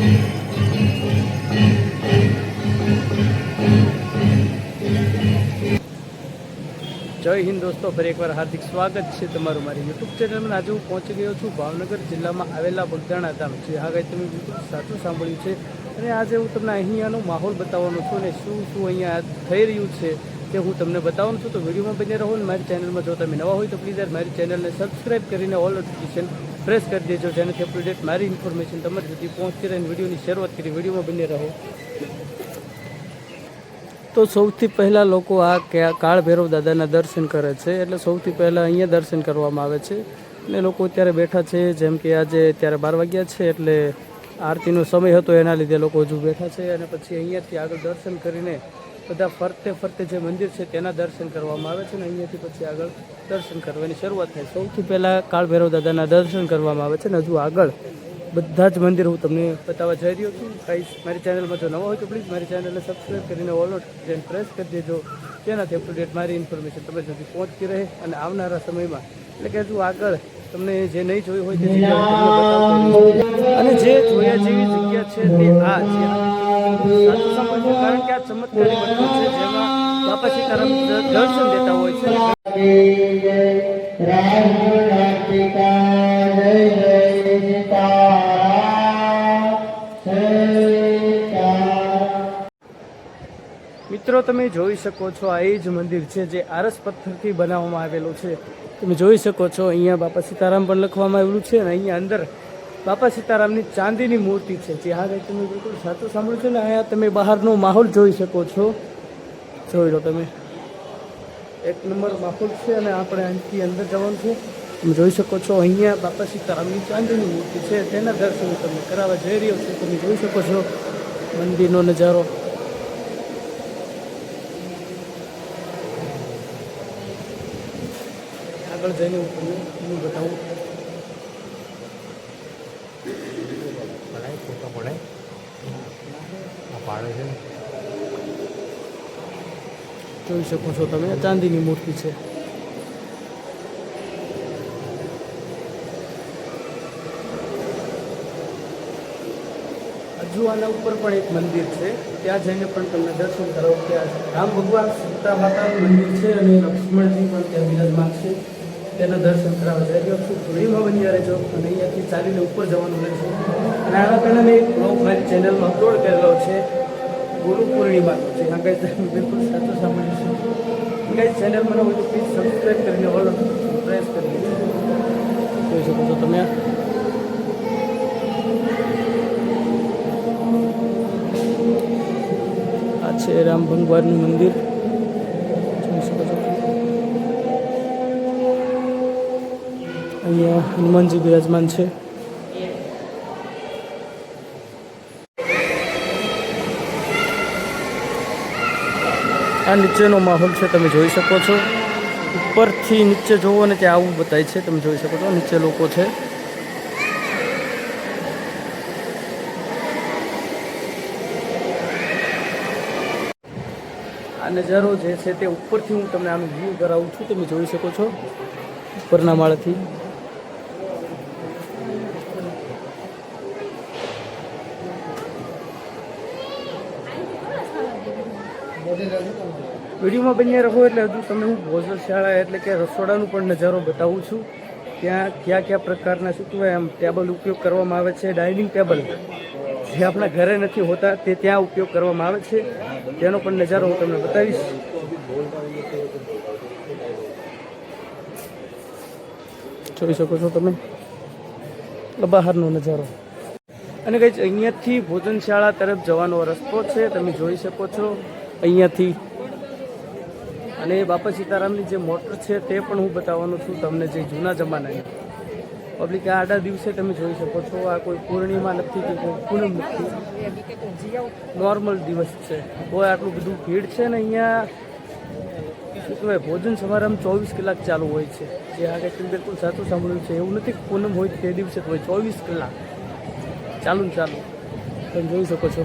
जय हिंद दोस्तों, फरी एक बार हार्दिक स्वागत है तमारू मारी यूट्यूब चैनल में। आज हूँ पहुंची गयो छूँ भावनगर जिला में आवेला बगदाणा धाम। जी हाँ, તમે बिल्कुल साचું સાંભળ્યું છે। અને આજે હું તમને અહીંયાનો માહોલ બતાવવાનો છું અને શું શું અહીંયા થઈ રહ્યું છે તે હું તમને બતાવવાનું છું। તો વિડીયોમાં બને રહો ને મારી ચેનલમાં જો તમે નવા હોય તો પ્લીઝ યાર મારી ચેનલને સબસ્ક્રાઈબ કરીને ઓલ નોટિફિકેશન પ્રેસ કરી દેજો, જેનાથી અપડેટ મારી ઇન્ફોર્મેશન તમારી સુધી પહોંચતી રહે। વિડીયોની શરૂઆત કરી, વિડીયોમાં બને રહો। તો સૌથી પહેલાં લોકો આ કાળ ભૈરવ દાદાના દર્શન કરે છે, એટલે સૌથી પહેલાં અહીંયા દર્શન કરવામાં આવે છે। અને લોકો અત્યારે બેઠા છે, જેમ કે આજે અત્યારે 12 વાગ્યા છે, એટલે આરતીનો સમય હતો એના લીધે લોકો હજુ બેઠા છે। અને પછી અહીંયાથી આગળ દર્શન કરીને બધા ફરતે ફરતે જે મંદિર છે તેના દર્શન કરવામાં આવે છે। અને અહીંયાથી પછી આગળ દર્શન કરવાની શરૂઆત થાય। સૌથી પહેલાં કાળ ભૈરવ દાદાના દર્શન કરવામાં આવે છે ને હજુ આગળ બધા જ મંદિર હું તમને બતાવવા જઈ રહ્યો છું। ગાઈસ, મારી ચેનલમાં જો નવા હોય તો પ્લીઝ મારી ચેનલને સબસ્ક્રાઈબ કરીને ઓલ નોટિફિકેશન પ્રેસ કરી દેજો, જેનાથી અપડેટ મારી ઇન્ફોર્મેશન તમારી સુધી પહોંચતી રહે। અને આવનારા સમયમાં એટલે કે હજુ આગળ તમને જે નહીં જોયું હોય તે જગ્યા હું તમને બતાવતો રહીશ। અને જે જોયા જેવી જગ્યા છે તે આ સાચું સાંભળજો, કારણ કે આ ચમત્કારી વસ્તુ છે જેમાં બાપા સીતારામ દર્શન દેતા હોય છે। મિત્રો, તમે જોઈ શકો છો આ એ જ મંદિર છે જે આરસ પથ્થરથી બનાવવામાં આવેલું છે। તમે જોઈ શકો છો અહીંયા બાપા સીતારામ પણ લખવામાં આવેલું છે અને અહીંયા અંદર બાપા સીતારામની ચાંદીની મૂર્તિ છે। જે હા, તમે બિલકુલ સાચું સાંભળ્યું છે ને। અહીંયા તમે બહારનો માહોલ જોઈ શકો છો, જોઈ લો તમે, એક નંબર માહોલ છે। અને આપણે અહીંથી અંદર જવાનું છે। તમે જોઈ શકો છો અહીંયા બાપા સીતારામની ચાંદીની મૂર્તિ છે, તેના દર્શન તમને કરાવવા જઈ રહ્યો છું। તમે જોઈ શકો છો મંદિરનો નજારો। આગળ જઈને હું તમને બતાવું। જોઈ શકો છો તમે ચાંદીની મૂર્તિ છે। હજુ આના ઉપર પણ એક મંદિર છે, ત્યાં જઈને પણ તમને દર્શન કરાવો। ત્યાં રામ ભગવાન સીતા માતાનું મંદિર છે અને લક્ષ્મણજી પણ ત્યાં બિરાજમાન છે, તેના દર્શન કરાવવા જઈ રહ્યો છું। વિડીયોમાં બની રહેજો અને અહીંયાથી ચાલીને ઉપર જવાનું રહેશે। અને આના પહેલાં મેં એક બ્લોગ મારી ચેનલમાં અપલોડ કરેલો છે ગુરુ પૂર્ણિમાનો છે। આ કંઈ તમે બિલકુલ સાચું સાંભળ્યું છે। કંઈ ચેનલમાં હોય તો પ્લીઝ સબસ્ક્રાઈબ કરીને ઓલ પ્રેસ કરી દેજો, જોઈ શકો છો તમે। આ છે રામ ભગવાનનું મંદિર, જોઈ શકો છો। અહીંયા હનુમાનજી બિરાજમાન છે। આ નીચેનો માહોલ છે, તમે જોઈ શકો છો। ઉપરથી નીચે જોવો ને ત્યાં આવું બતાય છે, તમે જોઈ શકો છો નીચે લોકો છે। આ નજારો જે છે તે ઉપરથી હું તમને આનું વ્યૂ કરાવું છું। તમે જોઈ શકો છો ઉપરના માળથી। વિડીયોમાં બન્યા રહો એટલે હજુ તમને હું ભોજનશાળા એટલે કે રસોડાનું પણ નજારો બતાવું છું। ત્યાં કયા કયા પ્રકારના શું કહેવાય આમ ટેબલ ઉપયોગ કરવામાં આવે છે, ડાઇનિંગ ટેબલ જે આપણા ઘરે નથી હોતા તે ત્યાં ઉપયોગ કરવામાં આવે છે, તેનો પણ નજારો હું તમને બતાવીશ। જોઈ શકો છો તમે બહારનો નજારો। અને કંઈ અહીંયાથી ભોજનશાળા તરફ જવાનો રસ્તો છે, તમે જોઈ શકો છો અહીંયાથી। અને બાપા સીતારામની જે મોટર છે તે પણ હું બતાવવાનો છું તમને, જે જૂના જમાનાની પબ્લિક આડા દિવસે તમે જોઈ શકો છો। આ કોઈ પૂર્ણિમા નથી કે કોઈ પૂનમ નથી, નોર્મલ દિવસ છે, કોઈ આટલું બધું ભીડ છે ને અહીંયા શું કહેવાય ભોજન સમારંભ 24 કલાક ચાલુ હોય છે। જે આગળ તમે બિલકુલ સાચું સાંભળ્યું છે, એવું નથી કે પૂનમ હોય તે દિવસે હોય, 24 કલાક ચાલુ ને ચાલુ તમે જોઈ શકો છો।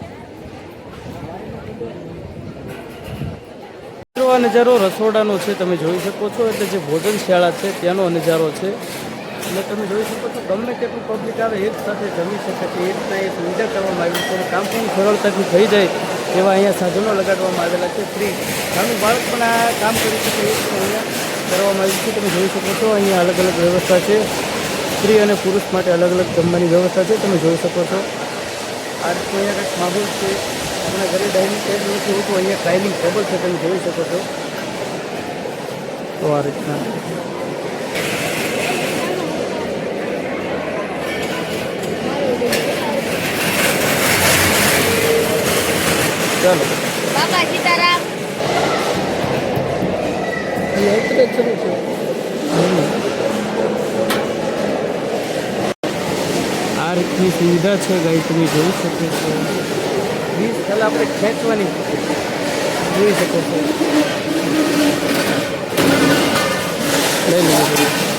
આ નજારો રસોડાનો છે, તમે જોઈ શકો છો, એટલે જે ભોજનશાળા છે ત્યાંનો નજારો છે। અને તમે જોઈ શકો છો ગમે તેટલું પબ્લિક આવે એક સાથે જમી શકે છે એ રીતના એ સુવિધા કરવામાં આવી છે અને કામ પણ સરળતાથી થઈ જાય એવા અહીંયા સાધનો લગાડવામાં આવેલા છે ફ્રી. નાનું બાળક પણ આ કામ કરી શકે એ રીતે અહીંયા કરવામાં આવ્યું છે. તમે જોઈ શકો છો અહીંયા અલગ અલગ વ્યવસ્થા છે, સ્ત્રી અને પુરુષ માટે અલગ અલગ જમવાની વ્યવસ્થા છે. તમે જોઈ શકો છો આ રીતનો અહીંયા કંઈક માહોલ છે. આપણા ઘરે ડાઇનિંગ ટેબલ નથી હોતું, અહીંયા ડાઇનિંગ ટેબલ છે, તમે જોઈ શકો છો. તો આ રીતના ચાલો બાબા સીતારામ. એટલે શરૂ છે. આ રીતની સુવિધા છે ગાઈ, તમે જોઈ શકો છો. 20 ખાલી આપણે ખેંચવાની જોઈ શકો છો. લઈ લીધું.